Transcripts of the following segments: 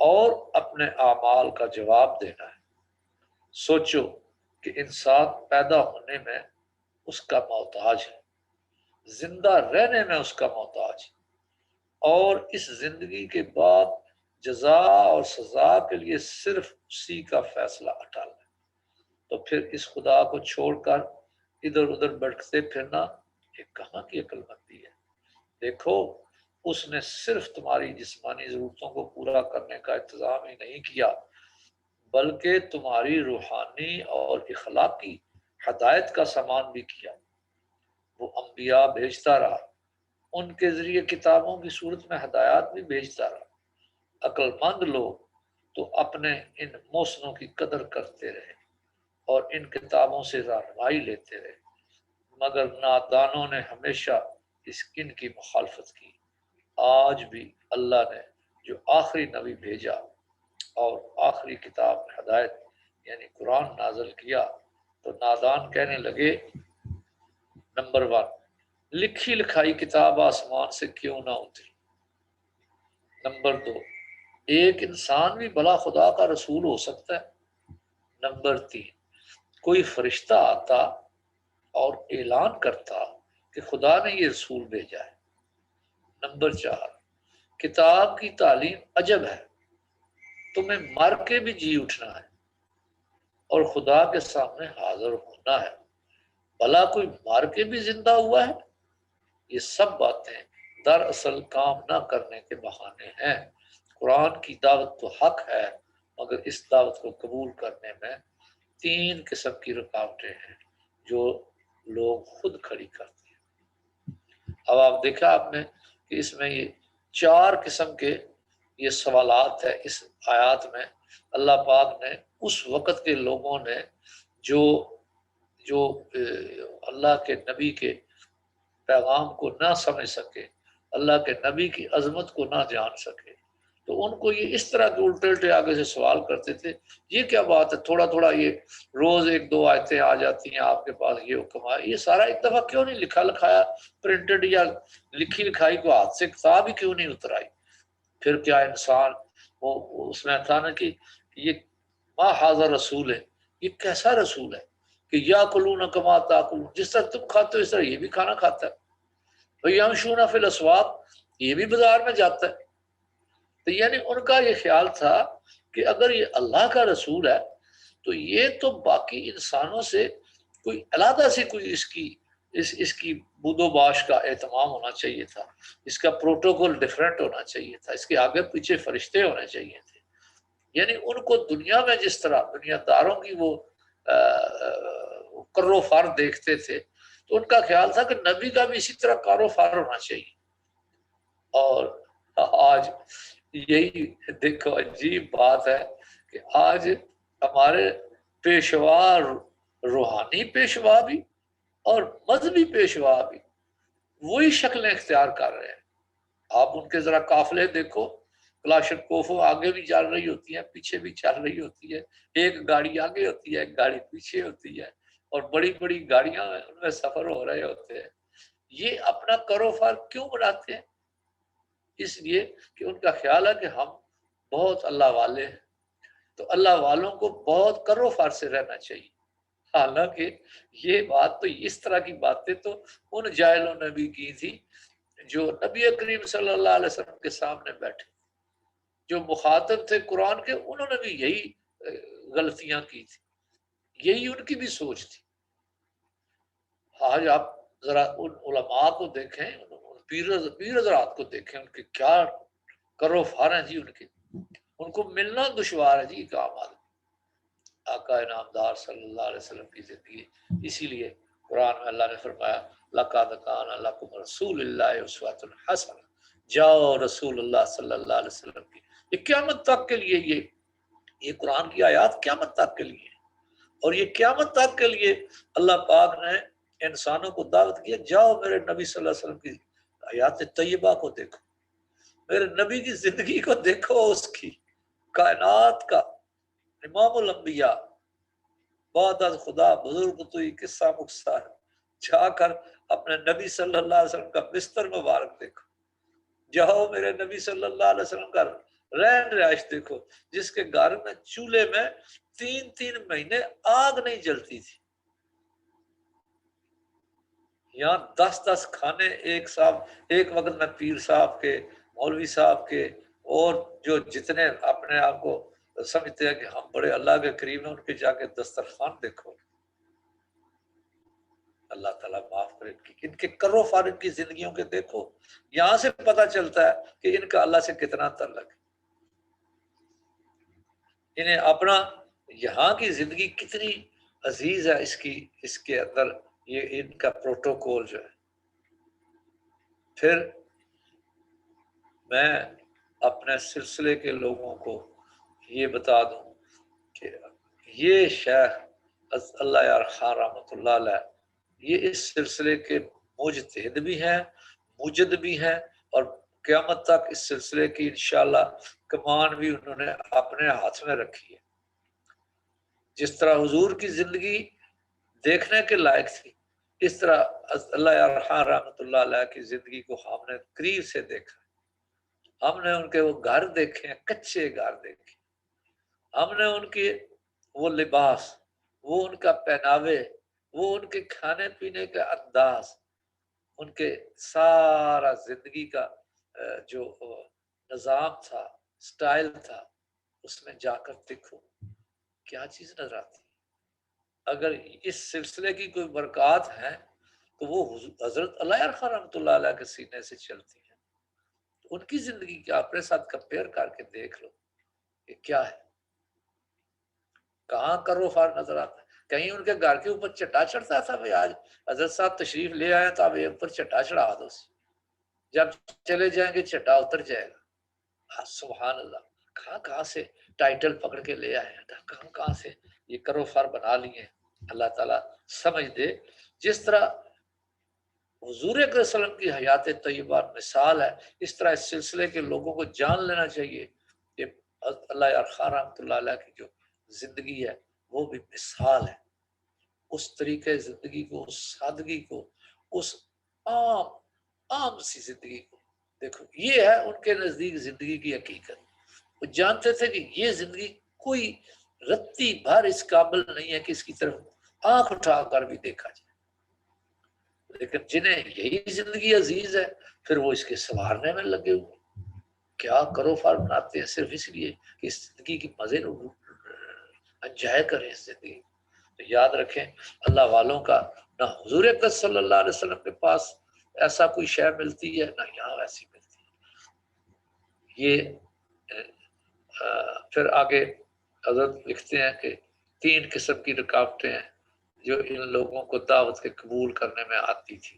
اور اپنے اعمال کا جواب دینا ہے۔ سوچو کہ انسان پیدا ہونے میں اس کا محتاج ہے، زندہ رہنے میں اس کا محتاج ہے، اور اس زندگی کے بعد جزا اور سزا کے لیے صرف اسی کا فیصلہ اٹل ہے۔ تو پھر اس خدا کو چھوڑ کر ادھر ادھر بھٹکتے پھرنا یہ کہاں کی عقل مندی ہے؟ دیکھو، اس نے صرف تمہاری جسمانی ضرورتوں کو پورا کرنے کا انتظام ہی نہیں کیا، بلکہ تمہاری روحانی اور اخلاقی ہدایت کا سامان بھی کیا۔ وہ انبیاء بھیجتا رہا، ان کے ذریعے کتابوں کی صورت میں ہدایات بھی بھیجتا رہا۔ عقل مند لوگ تو اپنے ان محسنوں کی قدر کرتے رہے اور ان کتابوں سے رہنمائی لیتے رہے، مگر نادانوں نے ہمیشہ ان کی مخالفت کی۔ آج بھی اللہ نے جو آخری نبی بھیجا اور آخری کتاب میں ہدایت یعنی قرآن نازل کیا، تو نادان کہنے لگے، نمبر 1، لکھی لکھائی کتاب آسمان سے کیوں نہ اتری؟ نمبر 2، ایک انسان بھی بھلا خدا کا رسول ہو سکتا ہے؟ نمبر 3، کوئی فرشتہ آتا اور اعلان کرتا کہ خدا نے یہ رسول بھیجا ہے؟ نمبر 4، کتاب کی تعلیم عجب ہے، تمہیں مر کے بھی جی اٹھنا ہے اور خدا کے سامنے حاضر ہونا ہے، بھلا کوئی مر کے بھی زندہ ہوا ہے؟ یہ سب باتیں دراصل کام نہ کرنے کے بہانے ہیں۔ قرآن کی دعوت تو حق ہے، مگر اس دعوت کو قبول کرنے میں 3 قسم کی رکاوٹیں ہیں جو لوگ خود کھڑی کرتے ہیں۔ اب آپ دیکھا آپ نے کہ اس میں یہ 4 قسم کے یہ سوالات ہے اس آیات میں۔ اللہ پاک نے اس وقت کے لوگوں نے جو اللہ کے نبی کے پیغام کو نہ سمجھ سکے، اللہ کے نبی کی عظمت کو نہ جان سکے، تو ان کو یہ اس طرح کے الٹے الٹے آگے سے سوال کرتے تھے، یہ کیا بات ہے، تھوڑا تھوڑا یہ روز 1-2 آیتیں آ جاتی ہیں آپ کے پاس، یہ حکم ہے، یہ سارا ایک دفعہ کیوں نہیں لکھا لکھایا پرنٹڈ یا لکھی لکھائی کو ہاتھ سے کتاب ہی کیوں نہیں اترائی؟ پھر کیا انسان وہ اس میں تھا نا کہ یہ ما حاضر رسول ہے، یہ کیسا رسول ہے کہ یا کلون کما تاکلون، جس طرح تم کھاتے ہو اس طرح یہ بھی کھانا کھاتا ہے، یمشون فی الاسواق، یہ بھی بازار میں جاتا ہے۔ تو یعنی ان کا یہ خیال تھا کہ اگر یہ اللہ کا رسول ہے تو یہ تو باقی انسانوں سے کوئی علیحدہ سے کوئی اس کی بود و باش کا اہتمام ہونا چاہیے تھا، اس کا پروٹوکول ڈیفرنٹ ہونا چاہیے تھا، اس کے آگے پیچھے فرشتے ہونے چاہیے تھے۔ یعنی ان کو دنیا میں جس طرح دنیا داروں کی وہ کر و فار دیکھتے تھے، تو ان کا خیال تھا کہ نبی کا بھی اسی طرح کار و فار ہونا چاہیے۔ اور آج یہی دیکھو عجیب بات ہے کہ آج ہمارے پیشوا، روحانی پیشوا بھی اور مذہبی پیشوا بھی وہی شکلیں اختیار کر رہے ہیں۔ آپ ان کے ذرا قافلے دیکھو، کلاشنکوف آگے بھی چل رہی ہوتی ہے، پیچھے بھی چل رہی ہوتی ہے، ایک گاڑی آگے ہوتی ہے، ایک گاڑی پیچھے ہوتی ہے، اور بڑی بڑی گاڑیاں ان میں سفر ہو رہے ہوتے ہیں۔ یہ اپنا کاروبار کیوں بناتے ہیں؟ اس لیے کہ ان کا خیال ہے کہ ہم بہت اللہ والے ہیں، تو اللہ والوں کو بہت کاروبار سے رہنا چاہیے۔ حالانکہ یہ بات تو اس طرح کی باتیں تو ان جاہلوں نے بھی کی تھی جو نبی کریم صلی اللہ علیہ وسلم کے سامنے بیٹھے، جو مخاطب تھے قرآن کے، انہوں نے بھی یہی غلطیاں کی تھی، یہی ان کی بھی سوچ تھی۔ آج آپ ذرا ان علماء کو دیکھیں، پیر حضرات کو دیکھیں، ان کے کیا کرو فار ہیں جی، ان کو ملنا دشوار ہے جی کام آدمی۔ آقا انعامدار صلی اللہ علیہ وسلم کی زندگی، اسی لیے قرآن میں اللہ نے فرمایا لَقَدْ كَانَ لَكُمْ رَسُولُ اللَّهِ أُسْوَةٌ حَسَنَةٌ، جاؤ رسول اللہ صلی اللہ علیہ وسلم کی، یہ قیامت تک کے لیے، یہ قرآن کی آیات قیامت تک کے لیے، اور یہ قیامت تک کے لیے اللہ پاک نے انسانوں کو دعوت کیا، جاؤ میرے نبی صلی اللہ علیہ وسلم کی آیات طیبہ کو دیکھو، میرے نبی کی زندگی کو دیکھو، اس کی کائنات کا امام الانبیاء، بعد از خدا بزرگ تو یہ قصہ مختصر، جا کر اپنے نبی صلی اللہ علیہ وسلم کا بستر مبارک دیکھو، جاؤ میرے نبی صلی اللہ علیہ وسلم کا رہن رہائش دیکھو، جس کے گھر میں چولہے میں 3 مہینے آگ نہیں جلتی تھی، یہاں 10 کھانے ایک وقت میں پیر صاحب کے، مولوی صاحب کے، اور جو جتنے اپنے آپ کو سمجھتے ہیں کہ ہم بڑے اللہ کے قریب ہیں، ان کے جا کے دسترخوان دیکھو، اللہ تعالیٰ معاف کرے، ان کے کرو فار ان کی زندگیوں کے دیکھو، یہاں سے پتہ چلتا ہے کہ ان کا اللہ سے کتنا تعلق ہے، انہیں اپنا یہاں کی زندگی کتنی عزیز ہے، اس کے اندر یہ ان کا پروٹوکول جو ہے۔ پھر میں اپنے سلسلے کے لوگوں کو یہ بتا دوں کہ یہ شیخ اللہ یار خان رحمۃ اللہ علیہ یہ اس سلسلے کے مجتہد بھی ہیں، مجد بھی ہیں، اور قیامت تک اس سلسلے کی انشاءاللہ کمان بھی انہوں نے اپنے ہاتھ میں رکھی ہے۔ جس طرح حضور کی زندگی دیکھنے کے لائق تھی، اس طرح اللہ یار خان رحمۃ اللہ علیہ کی زندگی کو ہم نے قریب سے دیکھا، ہم نے ان کے وہ گھر دیکھے ہیں، کچے گھر دیکھے، ہم نے ان کے وہ لباس، وہ ان کا پہناوے، وہ ان کے کھانے پینے کا انداز، ان کے سارا زندگی کا جو نظام تھا، سٹائل تھا، اس میں جا کر دیکھو کیا چیز نظر آتی۔ اگر اس سلسلے کی کوئی برکات ہے تو وہ حضرت اللہ یار خان رحمۃ اللہ علیہ کے سینے سے چلتی ہے۔ ان کی زندگی کیا اپنے ساتھ کمپیئر کر کے دیکھ لو کہ کیا ہے، کہاں کرو فار نظر آتا ہے۔ کہیں ان کے گھر کے اوپر چٹا چڑھتا تھا، بھائی آج حضرت صاحب تشریف لے آئے تو اب اوپر چٹا چڑھا دو، جب چلے جائیں گے چٹا اتر جائے گا۔ سبحان اللہ، کہاں سے ٹائٹل پکڑ کے لے آئے ہیں، کہاں سے یہ کرو فار بنا لیے۔ اللہ تعالیٰ سمجھ دے۔ جس طرح حضور اکرم صلی اللہ علیہ وسلم کی حیات طیبہ مثال ہے، اس طرح اس سلسلے کے لوگوں کو جان لینا چاہیے کہ اللہ یار خان رحمۃ اللہ علیہ کی جو زندگی ہے وہ بھی مثال ہے۔ اس طریقے زندگی کو، اس سادگی کو، اس عام سی زندگی کو دیکھو، یہ ہے ان کے نزدیک زندگی کی حقیقت۔ وہ جانتے تھے کہ یہ زندگی کوئی رتی بھر اس قابل نہیں ہے کہ اس کی طرف آنکھ اٹھا کر بھی دیکھا جائے، لیکن جنہیں یہی زندگی عزیز ہے پھر وہ اس کے سنوارنے میں لگے ہوئے، کیا کرو فار بناتے ہیں صرف اس لیے کہ اس زندگی کی مزے انجوائے کریں اس زندگی۔ تو یاد رکھیں اللہ والوں کا نہ حضور اکرم صلی اللہ علیہ وسلم کے پاس ایسا کوئی شے ملتی ہے، نہ یہاں ایسی ملتی ہے۔ یہ پھر آگے حضرت لکھتے ہیں کہ 3 قسم کی رکاوٹیں ہیں جو ان لوگوں کو دعوت کے قبول کرنے میں آتی تھی،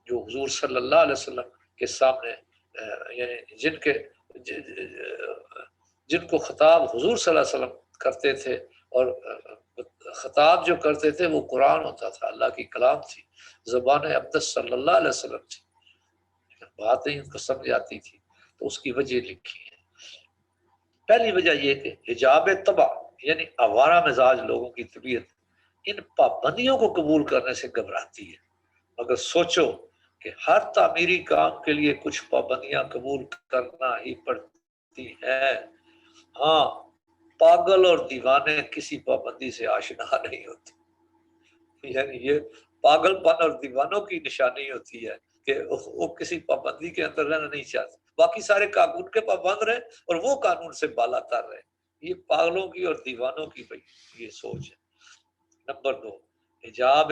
جو حضور صلی اللہ علیہ وسلم کے سامنے یعنی جن کو خطاب حضور صلی اللہ علیہ وسلم کرتے تھے، اور خطاب جو کرتے تھے وہ قرآن ہوتا تھا، اللہ کی کلام تھی، زبان اقدس صلی اللہ علیہ وسلم تھی، باتیں ان کو سمجھ آتی تھی۔ تو اس کی وجہ لکھی ہے۔ پہلی وجہ یہ کہ حجاب طبع یعنی آوارہ مزاج لوگوں کی طبیعت ان پابندیوں کو قبول کرنے سے گھبراتی ہے۔ مگر سوچو کہ ہر تعمیری کام کے لیے کچھ پابندیاں قبول کرنا ہی پڑتی ہیں۔ ہاں، پاگل اور دیوانے کسی پابندی سے آشنا نہیں ہوتے، یعنی یہ پاگل پن اور دیوانوں کی نشانی ہوتی ہے کہ وہ کسی پابندی کے اندر رہنا نہیں چاہتے، باقی سارے قانون کے پابند رہے اور وہ قانون سے بالا تر رہے۔ یہ پاگلوں کی اور دیوانوں کی یہ سوچ ہے۔ نمبر 2، حجاب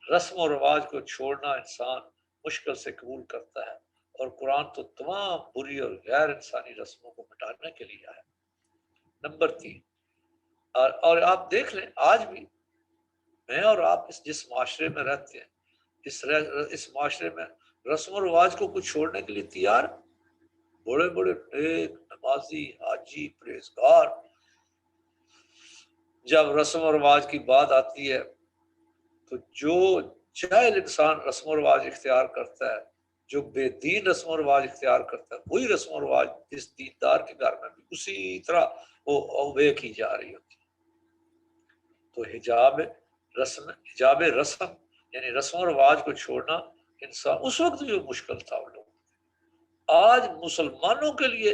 رسم و رواج کو چھوڑنا انسان مشکل سے قبول کرتا ہے، اور قرآن تو تمام بری اور غیر انسانی رسموں کو مٹانے کے لیے ہے۔ نمبر 3، اور آپ دیکھ لیں آج بھی میں اور آپ جس معاشرے میں رہتے ہیں، اس معاشرے میں رسم و رواج کو کچھ چھوڑنے کے لیے تیار، بڑے بڑے نیک نمازی حاجی پرہیزگار، جب رسم و رواج کی بات آتی ہے تو جو جاہل انسان رسم و رواج اختیار کرتا ہے، جو بے دین رسم و رواج اختیار کرتا ہے، وہی رسم و رواج اس دیندار کے گھر میں بھی اسی طرح وہ اوبے کی جا رہی ہوتی ہے۔ تو حجاب رسم یعنی رسم و رواج کو چھوڑنا انسان اس وقت جو مشکل تھا، وہ لوگ آج مسلمانوں کے لیے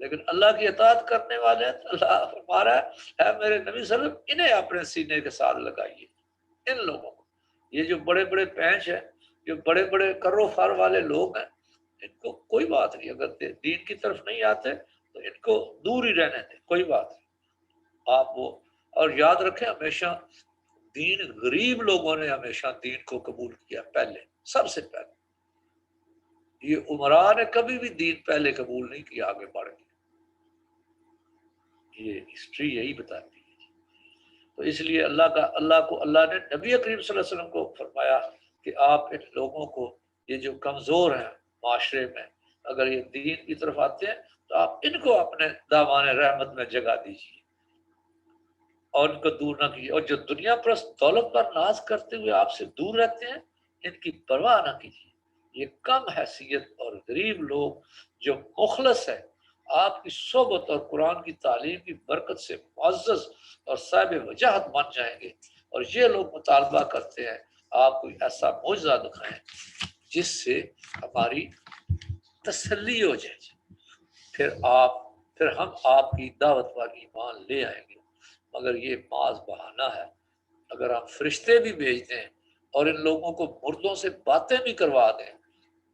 لیکن اللہ کی اطاعت کرنے والے ہیں تو اللہ فرما رہا ہے میرے نبی صلی اللہ علیہ وسلم انہیں اپنے سینے کے ساتھ لگائیے، ان لوگوں کو۔ یہ جو بڑے بڑے پینچ ہیں، جو بڑے بڑے کرو فار والے لوگ ہیں، ان کو کوئی بات نہیں، اگر دین کی طرف نہیں آتے تو ان کو دور ہی رہنے دیں، کوئی بات نہیں۔ آپ وہ، اور یاد رکھیں ہمیشہ دین، غریب لوگوں نے ہمیشہ دین کو قبول کیا پہلے، سب سے پہلے۔ یہ عمرا نے کبھی بھی دین پہلے قبول نہیں کیا، آگے بڑھ گیا، یہ ہسٹری یہی بتاتی ہے۔ تو اس لیے اللہ نے نبی کریم صلی اللہ علیہ وسلم کو فرمایا کہ آپ ان لوگوں کو، یہ جو کمزور ہیں معاشرے میں، اگر یہ دین کی طرف آتے ہیں تو آپ ان کو اپنے دامان رحمت میں جگہ دیجیے اور ان کو دور نہ کیجیے، اور جو دنیا پرست دولت پر ناز کرتے ہوئے آپ سے دور رہتے ہیں ان کی پرواہ نہ کیجیے۔ یہ کم حیثیت اور غریب لوگ جو مخلص ہے، آپ کی صحبت اور قرآن کی تعلیم کی برکت سے معزز اور صاحب وجاہت بن جائیں گے، اور یہ لوگ مطالبہ کرتے ہیں آپ کوئی ایسا معجزہ دکھائیں جس سے ہماری تسلی ہو جائے، پھر ہم آپ کی دعوت پر ایمان لے آئیں گے۔ مگر یہ محض بہانہ ہے۔ اگر ہم فرشتے بھی بھیج دیں اور ان لوگوں کو مردوں سے باتیں بھی کروا دیں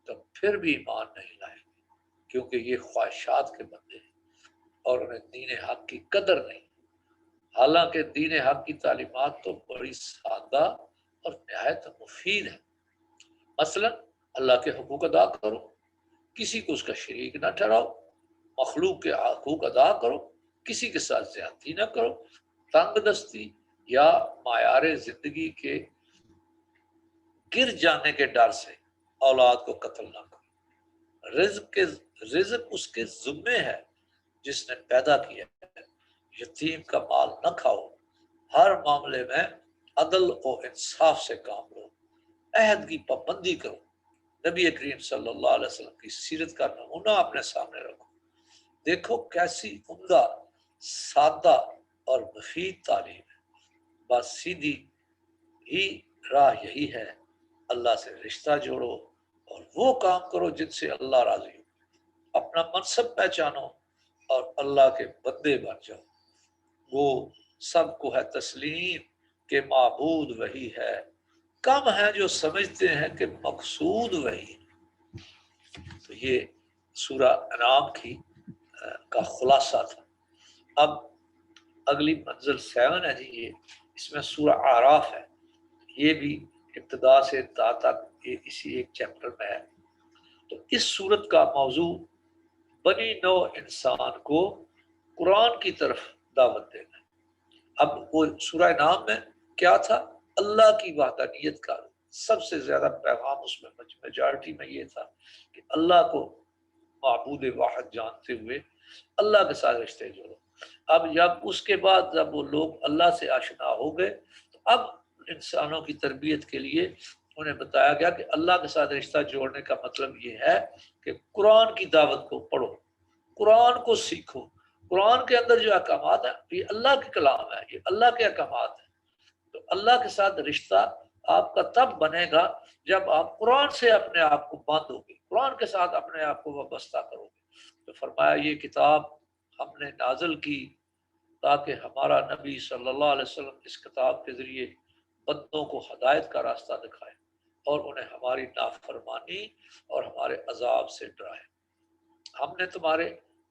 تو پھر بھی ایمان نہیں لائیں گے، کیونکہ یہ خواہشات کے بندے ہیں اور انہیں دین حق کی قدر نہیں۔ حالانکہ دین حق کی تعلیمات تو بڑی سادہ اور نہایت مفید ہے۔ مثلا اللہ کے حقوق ادا کرو، کسی کو اس کا شریک نہ ٹھہراؤ، مخلوق کے حقوق ادا کرو، کسی کے ساتھ زیادتی نہ کرو، تنگ دستی یا معیار زندگی کے گر جانے کے ڈر سے اولاد کو قتل نہ کرو، رزق اس کے ذمے ہے جس نے پیدا کیا ہے، یتیم کا مال نہ کھاؤ، ہر معاملے میں عدل و انصاف سے کام لو، عہد کی پابندی کرو، نبی کریم صلی اللہ علیہ وسلم کی سیرت کا نمونہ اپنے سامنے رکھو۔ دیکھو کیسی عمدہ، سادہ اور مفید تعلیم ہے۔ بس سیدھی ہی راہ یہی ہے، اللہ سے رشتہ جوڑو اور وہ کام کرو جن سے اللہ راضی ہو، اپنا منصب پہچانو اور اللہ کے بندے بن جاؤ۔ وہ سب کو ہے تسلیم کہ معبود وہی ہے، کم ہے جو سمجھتے ہیں کہ مقصود وہی ہے۔ تو یہ سورہ انعام کا خلاصہ تھا۔ اب اگلی منزل 7 ہے جی، یہ اس میں سورہ اعراف ہے، یہ بھی ابتدا سے تا تک یہ اسی ایک چیپٹر میں ہے۔ تو اس سورت کا موضوع بنی نوع انسان کو قرآن کی طرف دعوت دینا ہے۔ اب وہ سورہ نام میں کیا تھا؟ اللہ کی وحدانیت کا سب سے زیادہ پیغام اس میں میجارٹی میں یہ تھا کہ اللہ کو معبود واحد جانتے ہوئے اللہ کے ساتھ رشتے جوڑو۔ اب جب اس کے بعد جب وہ لوگ اللہ سے آشنا ہو گئے تو اب انسانوں کی تربیت کے لیے انہیں بتایا گیا کہ اللہ کے ساتھ رشتہ جوڑنے کا مطلب یہ ہے کہ قرآن کی دعوت کو پڑھو، قرآن کو سیکھو، قرآن کے اندر جو احکامات ہیں یہ اللہ کے کلام ہے، یہ اللہ کے احکامات ہیں۔ تو اللہ کے ساتھ رشتہ آپ کا تب بنے گا جب آپ قرآن سے اپنے آپ کو باندھو گے، قرآن کے ساتھ اپنے آپ کو وابستہ کرو گے۔ تو فرمایا یہ کتاب ہم نے نازل کی تاکہ ہمارا نبی صلی اللہ علیہ وسلم اس کتاب کے ذریعے بندوں کو ہدایت کا راستہ دکھائے اور انہیں ہماری نافرمانی اور ہمارے عذاب سے ڈرائے۔ ہم نے تمہارے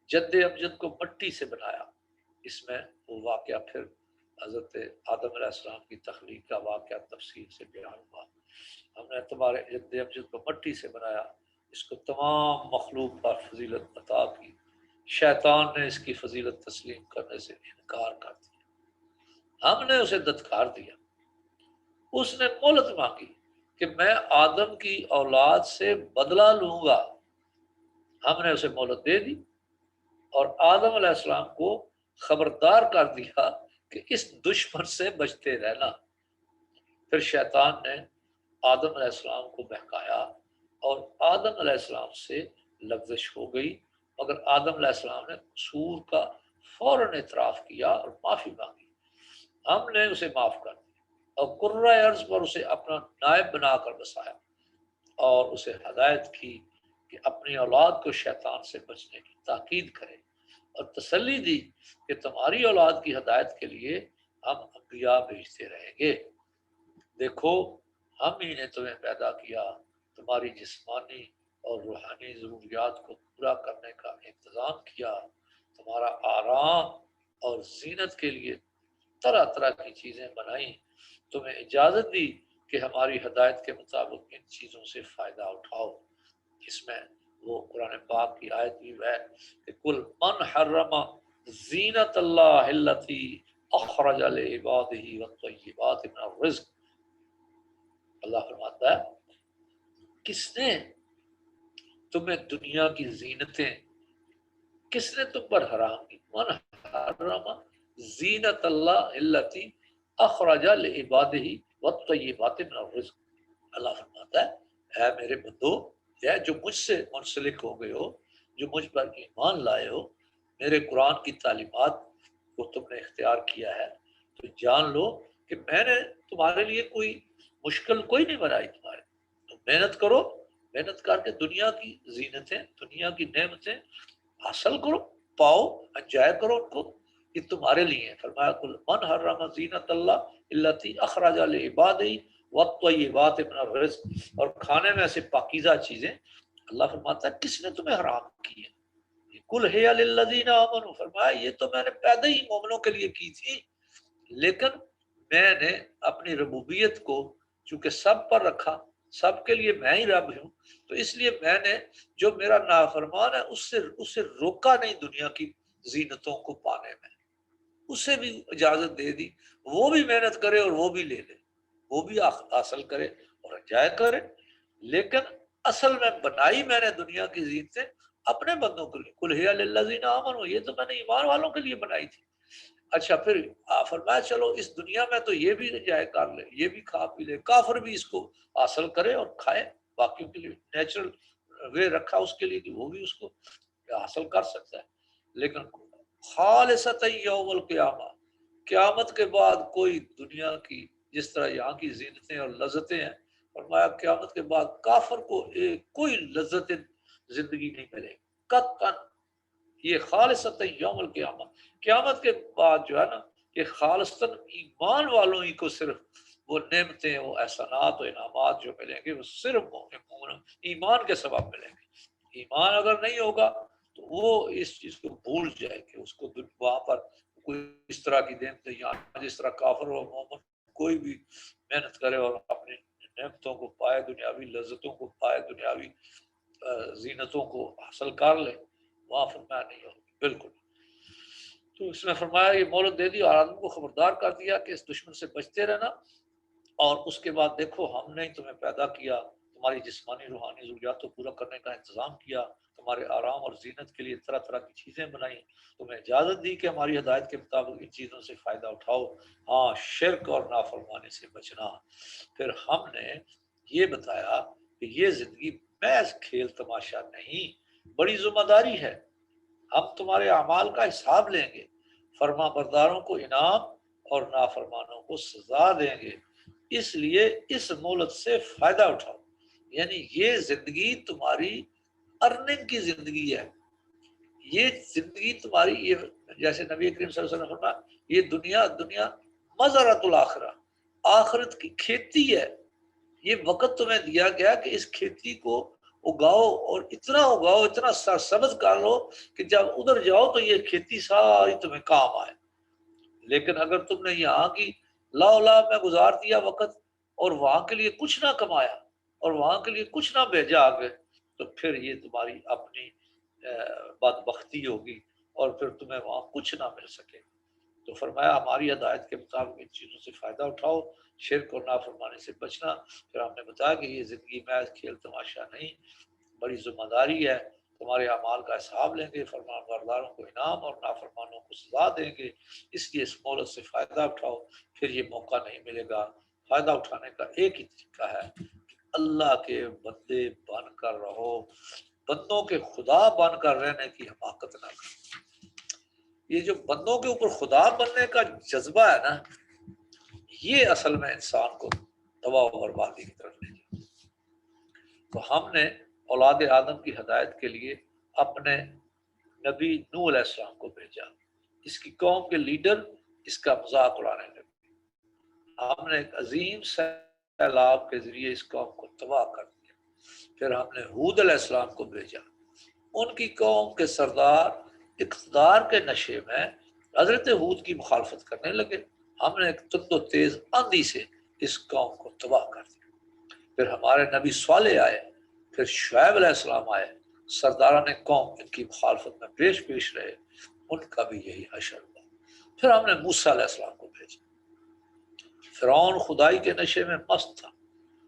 جد امجد کو مٹی سے بنایا۔ اس میں وہ واقعہ پھر حضرت آدم علیہ السلام کی تخلیق کا واقعہ تفصیل سے بیان ہوا۔ ہم نے تمہارے جد امجد کو مٹی سے بنایا، اس کو تمام مخلوق پر فضیلت عطا کی، شیطان نے اس کی فضیلت تسلیم کرنے سے انکار کر دیا، ہم نے اسے دھتکار دیا، اس نے مہلت مانگی کہ میں آدم کی اولاد سے بدلہ لوں گا، ہم نے اسے مہلت دے دی اور آدم علیہ السلام کو خبردار کر دیا کہ اس دشمن سے بچتے رہنا۔ پھر شیطان نے آدم علیہ السلام کو بہکایا اور آدم علیہ السلام سے لغزش ہو گئی، مگر آدم علیہ السلام نے قصور کا فوراً اعتراف کیا اور معافی مانگی، ہم نے اسے معاف کر دیا اور قرۂ ارض پر اسے اپنا نائب بنا کر بسایا اور اسے ہدایت کی کہ اپنی اولاد کو شیطان سے بچنے کی تاکید کرے اور تسلی دی کہ تمہاری اولاد کی ہدایت کے لیے ہم انبیاء بھیجتے رہیں گے۔ دیکھو ہم ہی نے تمہیں پیدا کیا، تمہاری جسمانی اور روحانی ضروریات کو پورا کرنے کا انتظام کیا، تمہارا آرام اور زینت کے لیے طرح طرح کی چیزیں بنائیں، تمہیں اجازت دی کہ ہماری ہدایت کے مطابق ان چیزوں سے فائدہ اٹھاؤ۔ اس میں وہ قرآن پاک کی آیت بھی ہے کہ کل من حرم زینت اللہ التی اخرج لعبادہ والطیبات من الرزق، اللہ فرماتا ہے کس نے تمہیں دنیا کی زینتیں، کس نے تم پر حرام کی؟ من حرم زینت اللہ التی اخرج لعبادہ والطیبات من الرزق، اللہ فرماتا ہے اے میرے بندو، اے جو مجھ سے منسلک ہو گئے ہو، جو مجھ پر ایمان لائے ہو، میرے قرآن کی تعلیمات کو تم نے اختیار کیا ہے، تو جان لو کہ میں نے تمہارے لیے کوئی مشکل کوئی نہیں بنائی تمہارے، تو محنت کرو، محنت کر کے دنیا کی زینتیں، دنیا کی نعمتیں حاصل کرو، پاؤ، انجوائے کرو ان کو، یہ تمہارے لیے ہے۔ فرمایا کل من حرم زینت اللہ التی اخرج لعبادہ والطیبات من الرزق، اور کھانے میں سے پاکیزہ چیزیں اللہ فرماتا ہے کس نے تمہیں حرام کی ہے؟ کل ہے للذین آمنوا، فرمایا یہ تو میں نے پیدا ہی مومنوں کے لیے کی تھی، لیکن میں نے اپنی ربوبیت کو چونکہ سب پر رکھا، سب کے لیے میں ہی رب ہوں، تو اس لیے میں نے جو میرا نافرمان ہے اس سے روکا نہیں دنیا کی زینتوں کو پانے میں، اسے بھی اجازت دے دی، وہ بھی محنت کرے اور وہ بھی لے لے، وہ بھی حاصل کرے اور انجوائے کرے، لیکن اصل میں بنائی میں نے دنیا کی زینتیں اپنے بندوں کے لیے، کل ہی للذین آمنوا، یہ تو میں نے ایمان والوں کے لیے بنائی تھی۔ اچھا پھر فرمایا چلو اس دنیا میں تو یہ بھی انجوائے کر لے، یہ بھی کھا پی لے، کافر بھی اس کو حاصل کرے اور کھائے، باقیوں کے لیے نیچرل وے رکھا اس کے لیے کہ وہ بھی اس کو حاصل کر سکتا ہے، لیکن خالصۃ یوم القیامہ، قیامت کے بعد کوئی دنیا کی جس طرح یہاں کی زینتیں اور لذتیں ہیں، فرمایا قیامت کے بعد کافر کو کوئی لذت زندگی نہیں ملے گی قطعاً، یہ خالصۃ یوم القیامہ، قیامت کے بعد جو ہے نا یہ خالصتاً ایمان والوں ہی کو صرف وہ نعمتیں، وہ احسانات و انعامات جو ملیں گے وہ صرف ایمان کے سبب ملیں گے۔ ایمان اگر نہیں ہوگا تو وہ اس چیز کو بھول جائے کہ اس کو وہاں پر کوئی اس طرح کی نعمتیں، یہاں جس طرح کافر و مومن کوئی بھی محنت کرے اور اپنی نعمتوں کو پائے، دنیاوی لذتوں کو پائے، دنیاوی زینتوں کو حاصل کر لے، وہاں فرمایا نہیں ہوگی بالکل۔ تو اس میں فرمایا یہ مہلت دے دی اور آدم کو خبردار کر دیا کہ اس دشمن سے بچتے رہنا، اور اس کے بعد دیکھو ہم نے تمہیں پیدا کیا، تمہاری جسمانی روحانی ضروریات کو پورا کرنے کا انتظام کیا، تمہارے آرام اور زینت کے لیے طرح طرح کی چیزیں بنائیں، تمہیں اجازت دی کہ ہماری ہدایت کے مطابق ان چیزوں سے فائدہ اٹھاؤ، ہاں شرک اور نافرمانی سے بچنا۔ پھر ہم نے یہ بتایا کہ یہ زندگی محض کھیل تماشا نہیں، بڑی ذمہ داری ہے، ہم تمہارے اعمال کا حساب لیں گے، فرما برداروں کو انعام اور نافرمانوں کو سزا دیں گے، اس لیے اس مہلت سے فائدہ اٹھاؤ۔ یعنی یہ زندگی تمہاری ارننگ کی زندگی ہے، یہ زندگی تمہاری، یہ جیسے نبی کریم صلی اللہ علیہ وسلم نے فرمایا یہ دنیا مزرعۃ الآخرہ، آخرت کی کھیتی ہے، یہ وقت تمہیں دیا گیا کہ اس کھیتی کو اگاؤ اور اتنا اگاؤ، اتنا سرسبز کر لو کہ جب ادھر جاؤ تو یہ کھیتی ساری تمہیں کام آئے۔ لیکن اگر تم نے یہاں کی لا میں گزار دیا وقت اور وہاں کے لیے کچھ نہ کمایا اور وہاں کے لیے کچھ نہ بھیجا آگے، تو پھر یہ تمہاری اپنی بدبختی ہوگی اور پھر تمہیں وہاں کچھ نہ مل سکے۔ تو فرمایا ہماری ہدایت کے مطابق ان چیزوں سے فائدہ اٹھاؤ، شرک اور نافرمانی سے بچنا۔ پھر ہم نے بتایا کہ یہ زندگی محض کھیل تماشا نہیں، بڑی ذمہ داری ہے، تمہارے اعمال کا حساب لیں گے، فرمان برداروں کو انعام اور نافرمانوں کو سزا دیں گے، اس لیے اس مہلت سے فائدہ اٹھاؤ، پھر یہ موقع نہیں ملے گا۔ فائدہ اٹھانے کا ایک ہی طریقہ ہے کہ اللہ کے بندے بن کر رہو، بندوں کے خدا بن کر رہنے کی حماقت نہ کرو۔ یہ جو بندوں کے اوپر خدا بننے کا جذبہ ہے نا، یہ اصل میں انسان کو تباہ و بربادی کی طرف لے جاتا۔ تو ہم نے اولاد آدم کی ہدایت کے لیے اپنے نبی نوح علیہ السلام کو بھیجا، اس کی قوم کے لیڈر اس کا مذاق اڑانے لگے۔ ہم نے ایک عظیم سیلاب کے ذریعے اس قوم کو تباہ کر دیا۔ پھر ہم نے ہود علیہ السلام کو بھیجا، ان کی قوم کے سردار اقتدار کے نشے میں حضرت ہود کی مخالفت کرنے لگے۔ ہم نے ایک تند و تیز آندھی سے اس قوم کو تباہ کر دیا۔ پھر ہمارے نبی صالح آئے، پھر شعیب علیہ السلام آئے، سرداران قوم ان کی مخالفت میں پیش رہے، ان کا بھی یہی حشر ہوا۔ پھر ہم نے موسیٰ علیہ السلام کو بھیجا۔ فرعون خدائی کے نشے میں مست تھا۔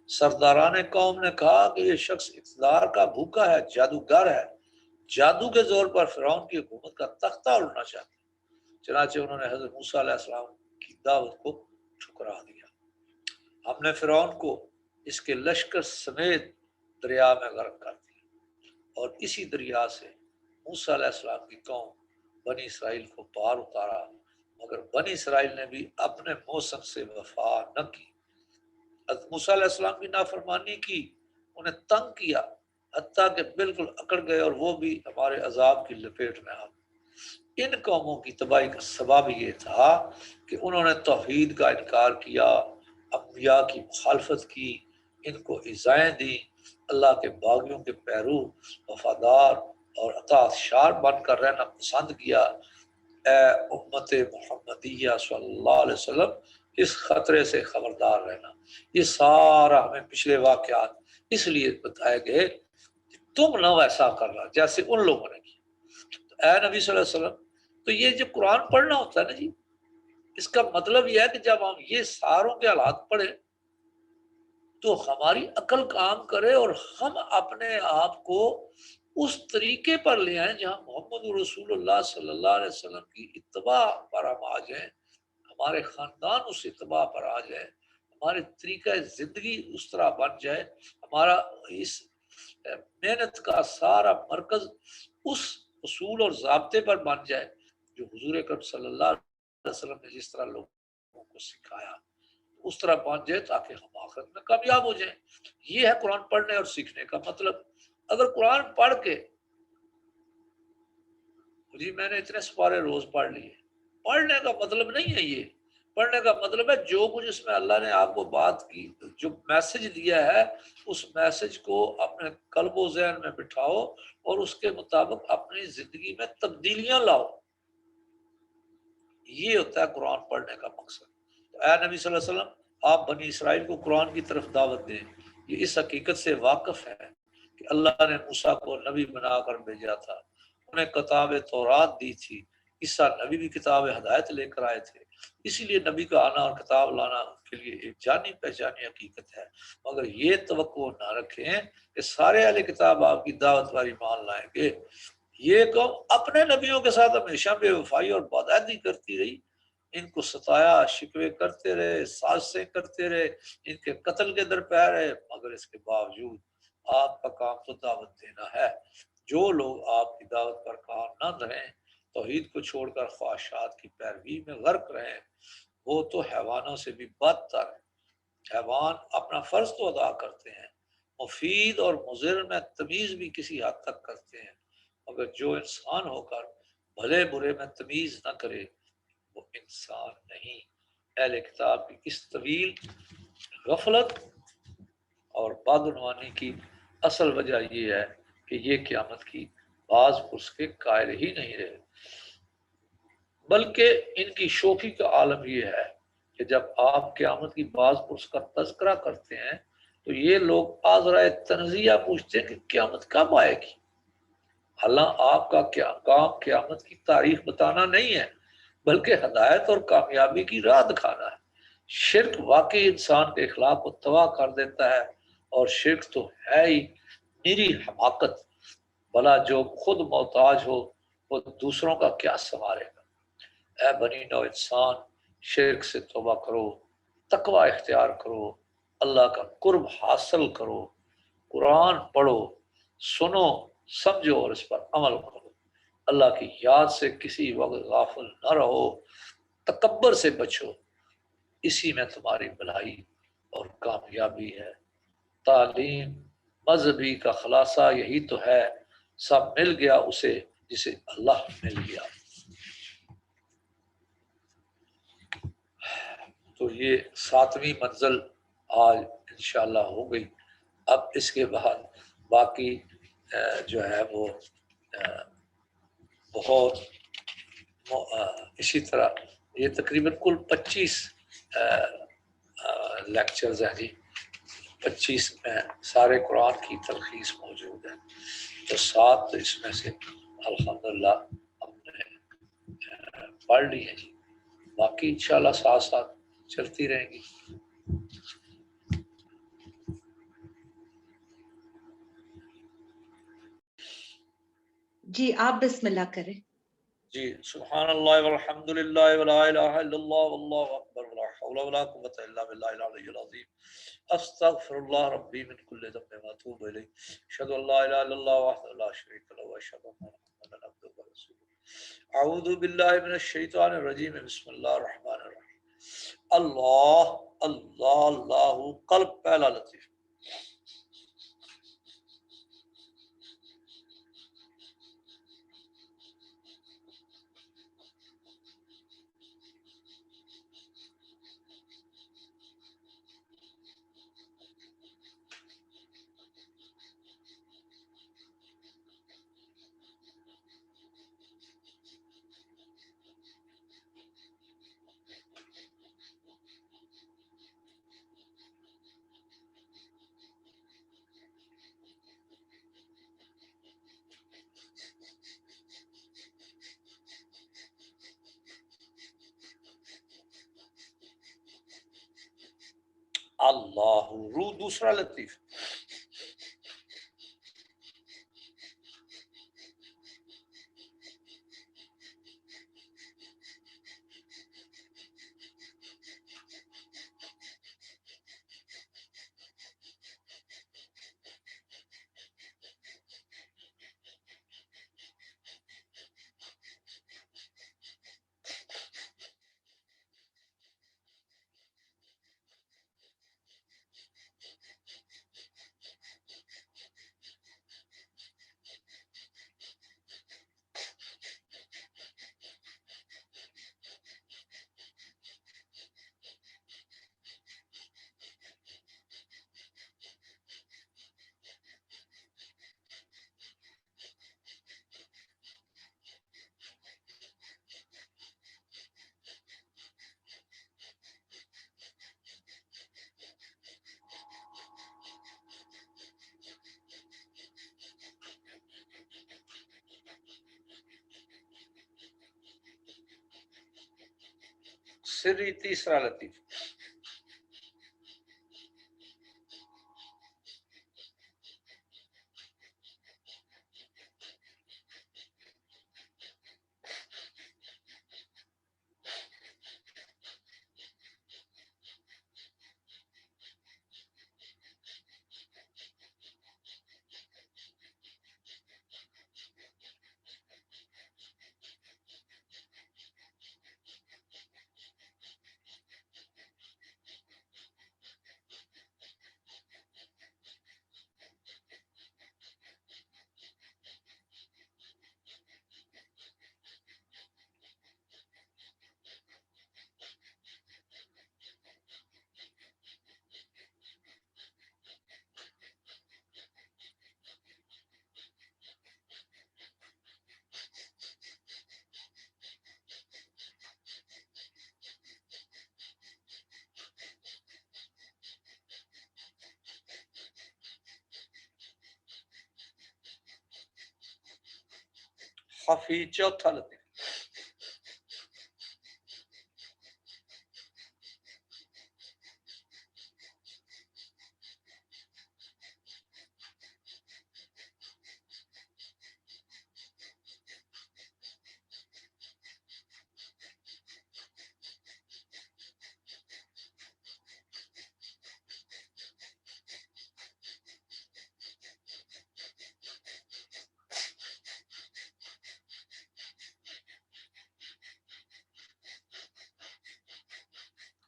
سرداران قوم نے کہا کہ یہ شخص اقتدار کا بھوکا ہے، جادوگر ہے، جادو کے زور پر فرعون کی حکومت کا تختہ اڑنا چاہتا ہے۔ چنانچہ انہوں نے حضرت موسیٰ علیہ السلام کی دعوت کو ٹھکرا دیا۔ ہم نے فرعون کو اس کے لشکر سمیت دریا میں غرق کر دیا، اور اسی دریا سے موسیٰ علیہ السلام کی قوم بنی اسرائیل کو پار اتارا، مگر بنی اسرائیل نے بھی اپنے موسم سے وفا نہ کی۔ حضرت موسیٰ علیہ السلام کی نافرمانی کی، انہیں تنگ کیا، حتیٰ کہ بالکل اکڑ گئے، اور وہ بھی ہمارے عذاب کی لپیٹ میں آ گئے۔ ان قوموں کی تباہی کا سبب یہ تھا کہ انہوں نے توحید کا انکار کیا، انبیاء کی مخالفت کی، ان کو ایذائیں دی، اللہ کے باغیوں کے پیرو وفادار اور اطاعت شار بن کر رہنا پسند کیا۔ اے امت محمدیہ صلی اللہ علیہ وسلم، اس خطرے سے خبردار رہنا۔ یہ سارا ہمیں پچھلے واقعات اس لیے بتائے گئے کہ تم نہ ویسا کرنا جیسے ان لوگوں نے کیا۔ اے نبی صلی اللہ علیہ وسلم، تو یہ جو قرآن پڑھنا ہوتا ہے نا جی، اس کا مطلب یہ ہے کہ جب ہم یہ ساروں کے حالات پڑھیں تو ہماری عقل کام کرے، اور ہم اپنے آپ کو اس طریقے پر لے آئیں جہاں محمد رسول اللہ صلی اللہ علیہ وسلم کی اتباع پر ہم آ جائیں، ہمارے خاندان اس اتباع پر آ جائے، ہمارے طریقہ زندگی اس طرح بن جائے، ہمارا اس محنت کا سارا مرکز اس اصول اور ضابطے پر بن جائے جو حضور اکرم صلی اللہ علیہ وسلم نے جس طرح لوگوں کو سکھایا، اس طرح بن جائے تاکہ ہم آخرت میں کامیاب ہو جائیں۔ یہ ہے قرآن پڑھنے اور سیکھنے کا مطلب۔ اگر قرآن پڑھ کے جی میں نے اتنے سپارے روز پڑھ لیے، پڑھنے کا مطلب نہیں ہے یہ۔ پڑھنے کا مطلب ہے جو کچھ اس میں اللہ نے آپ کو بات کی، جو میسج دیا ہے، اس میسج کو اپنے قلب و ذہن میں بٹھاؤ اور اس کے مطابق اپنی زندگی میں تبدیلیاں لاؤ۔ یہ ہوتا ہے قرآن پڑھنے کا مقصد۔ تو اے نبی صلی اللہ علیہ وسلم، آپ بنی اسرائیل کو قرآن کی طرف دعوت دیں۔ یہ اس حقیقت سے واقف ہے کہ اللہ نے موسیٰ کو نبی بنا کر بھیجا تھا، انہیں کتاب تورات دی تھی۔ عیسیٰ نبی بھی کتاب ہدایت لے کر آئے تھے، اسی لیے نبی کا آنا اور کتاب لانا ان کے لیے ایک جانی پہچانی حقیقت ہے۔ مگر یہ توقع نہ رکھیں کہ سارے اہل کتاب آپ کی دعوت واری مان لائیں گے۔ یہ قوم اپنے نبیوں کے ساتھ ہمیشہ بے وفائی اور بدعہدی کرتی رہی، ان کو ستایا، شکوے کرتے رہے، سازشیں کرتے رہے، ان کے قتل کے درپے رہے، مگر اس کے باوجود آپ کا کام تو دعوت دینا ہے۔ جو لوگ آپ کی دعوت پر کام نہ دھریں، توحید کو چھوڑ کر خواہشات کی پیروی میں غرق رہیں، وہ تو حیوانوں سے بھی بدتر ہے۔ حیوان اپنا فرض تو ادا کرتے ہیں، مفید اور مضر میں تمیز بھی کسی حد تک کرتے ہیں، مگر جو انسان ہو کر بھلے برے میں تمیز نہ کرے وہ انسان نہیں۔ اہل کتاب کی اس طویل غفلت اور بدعنوانی کی اصل وجہ یہ ہے کہ یہ قیامت کی بعض پرس کے قائل ہی نہیں رہے، بلکہ ان کی شوخی کا عالم یہ ہے کہ جب آپ قیامت کی بعض پرس کا تذکرہ کرتے ہیں تو یہ لوگ آزرائے تنزیہ پوچھتے ہیں کہ قیامت کب آئے گی۔ حالانکہ آپ کا کام قیامت کی تاریخ بتانا نہیں ہے، بلکہ ہدایت اور کامیابی کی راہ دکھانا ہے۔ شرک واقعی انسان کے اخلاق کو تباہ کر دیتا ہے، اور شرک تو ہے ہی میری حماقت، بھلا جو خود محتاج ہو وہ دوسروں کا کیا سنوارے گا۔ اے بنی نو انسان، شرک سے توبہ کرو، تقوی اختیار کرو، اللہ کا قرب حاصل کرو، قرآن پڑھو، سنو، سمجھو اور اس پر عمل کرو۔ اللہ کی یاد سے کسی وقت غافل نہ رہو، تکبر سے بچو، اسی میں تمہاری بھلائی اور کامیابی ہے۔ تعلیم مذہبی کا خلاصہ یہی تو ہے، سب مل گیا اسے جسے اللہ نے لیا۔ تو یہ 7ویں منزل آج انشاءاللہ ہو گئی۔ اب اس کے بعد باقی جو ہے وہ بہت اسی طرح یہ تقریباً کل 25 لیکچرز ہیں جی، 25 میں سارے قرآن کی تلخیص موجود ہے، تو 7 اس میں سے الحمدللہ ہم نے پڑھ لی ہے جی، باقی انشاءاللہ ساتھ ساتھ چلتی رہیں گی۔ جی آپ بسم اللہ کریں۔ جی سبحان اللہ والحمد للہ ولا الہ الا اللہ واللہ اکبر ولا حول ولا قوة الا باللہ العلی العظیم، استغفر اللہ ربی من کل ذنب واتوب الیہ، اشہد ان لا الہ الا اللہ وحدہ لا شریک لہ واشہد ان محمدا عبدہ ورسولہ۔ اعوذ باللہ من الشیطان الرجیم، بسم اللہ الرحمن الرحیم۔ اللہ اللہ اللہ، قلب پہلا لطیف۔ اللہ رو دوسرا لطیف۔ سری تیسرا لطیف۔ خفی چوتھا لطیف۔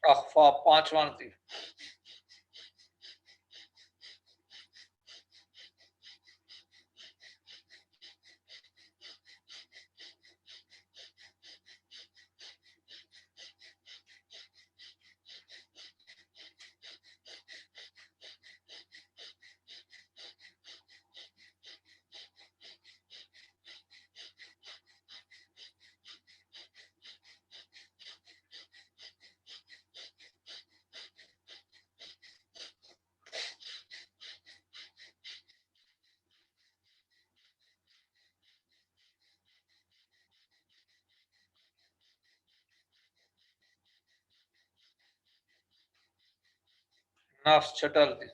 اخفا پانچواں لطیف۔ نفس چھٹل دی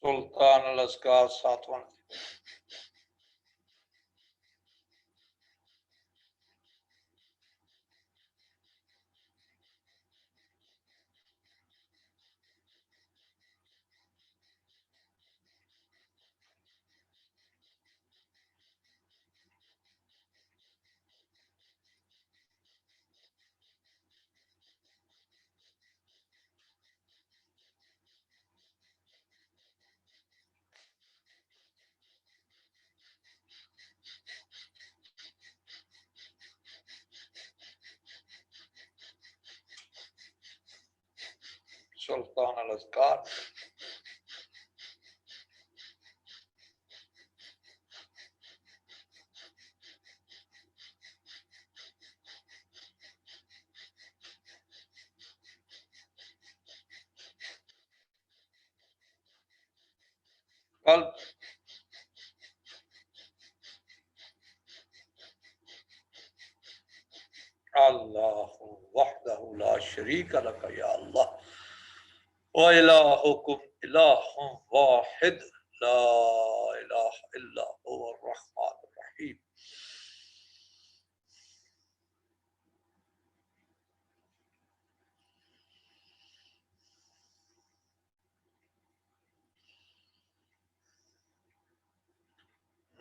سلطان الاذکار ساتواں سلطان الاذکار قلب اللہ وحدہ لا شریک لک یا اللہ وَإِلَٰهُكُمْ إِلَٰهٌ وَاحِدٌ لَا إِلَٰهَ إِلَّا هُوَ الرَّحْمَٰنُ الرَّحِيمُ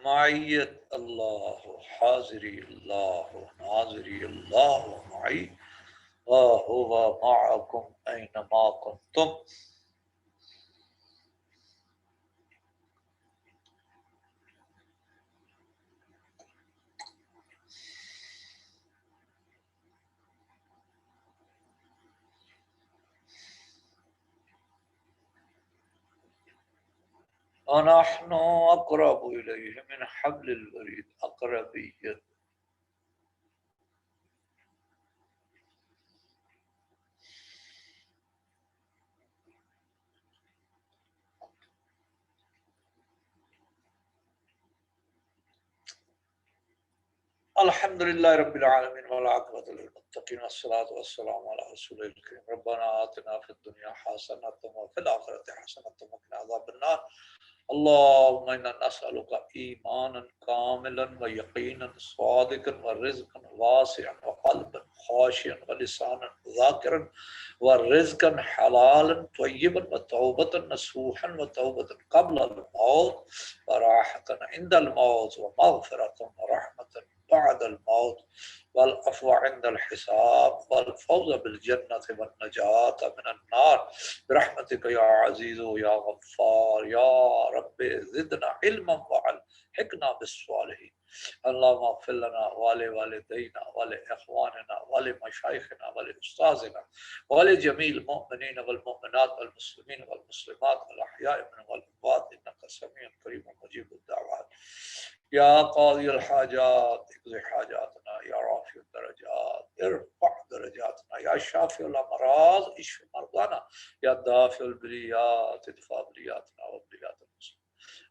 معیت اللہ حاضری اللہ ناظری اللہ معی وَهُوَ مَعَكُمْ أَيْنَمَا كُنْتُمْ وَنَحْنُ أَقْرَبُ إِلَيْهِ مِنْ حَبْلِ الْوَرِيدِ أقربیت الحمد للہ رب العالمین والعاقبۃ للمتقین والصلاۃ والسلام علی رسول الکریم ربنا آتنا فی الدنیا حسنۃ وفی الآخرۃ حسنۃ وقنا عذاب النار اللهم انا نسألك ایمانا کاملا ویقینا صادقا ورزقا واسعا وقلبا خاشعا ولسانا ذاکرا ورزقا حلالا طیبا وتوبة نصوحا وتوبة قبل الموت وراحة عند الموت ومغفرة ورحمة بعد الموت والعفو عند الحساب والفوز بالجنة والنجاة من النار برحمتك يا عزيز يا غفار يا رب زدنا علما والحقنا بالصالحين اللهم اغفر لنا ولوالدينا ولإخواننا ولمشايخنا ولأستاذنا ولجميع المؤمنين والمؤمنات والمسلمين والمسلمات الأحياء منهم والأموات إنك سميع قريب مجيب الدعوات یا قاضی الحاجات اقضِ حاجاتنا یا رافع الدرجات ارفع درجاتنا یا شافع الامراض اشف مرضانا یا دافع البلیات ادفع بلیاتنا وبلیات المسلمين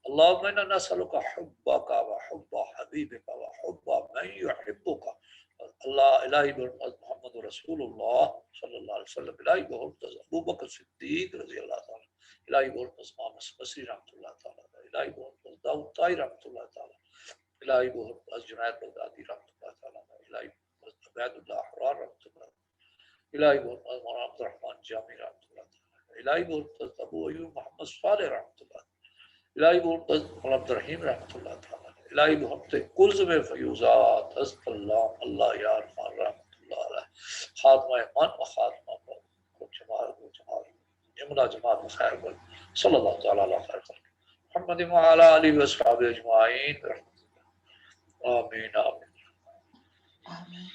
اللهم انا نسألك حبك وحب حبيبك وحب من يحبك اللہ الہی محمد رسول اللہ صلی اللہ علیہ وسلم الہی بہرمز ابو بکر صدیق رضی اللہ تعالی الہی بہرمز محمد مسیح رحمۃ اللہ تعالی الہی بہرمز داؤد طاہر رحمۃ اللہ تعالی الہی بہرمز جنید بغدادی رحمۃ اللہ تعالی الہی بہرمز عبید اللہ احرار رحمۃ اللہ الہی بہرمز مولانا عبد الرحمن جامی رحمۃ اللہ تعالی الہی بہرمز ابو ایوب محمد صالح رحمۃ اللہ الہی بہرمز مولانا عبد الرحیم رحمۃ اللہ تعالی الہی بہمت کلزم فیوزات حضرت اللہ اللہ یا رحمان رحمت اللہ علیہ خاتمہ من و خاتمہ کو جمال جملہ جماعت بخیر بل صلی اللہ تعالی علیہ خیر محمد وعلی آلہ وصحبہ اجمعین رحمت اللہ آمین آمین آمین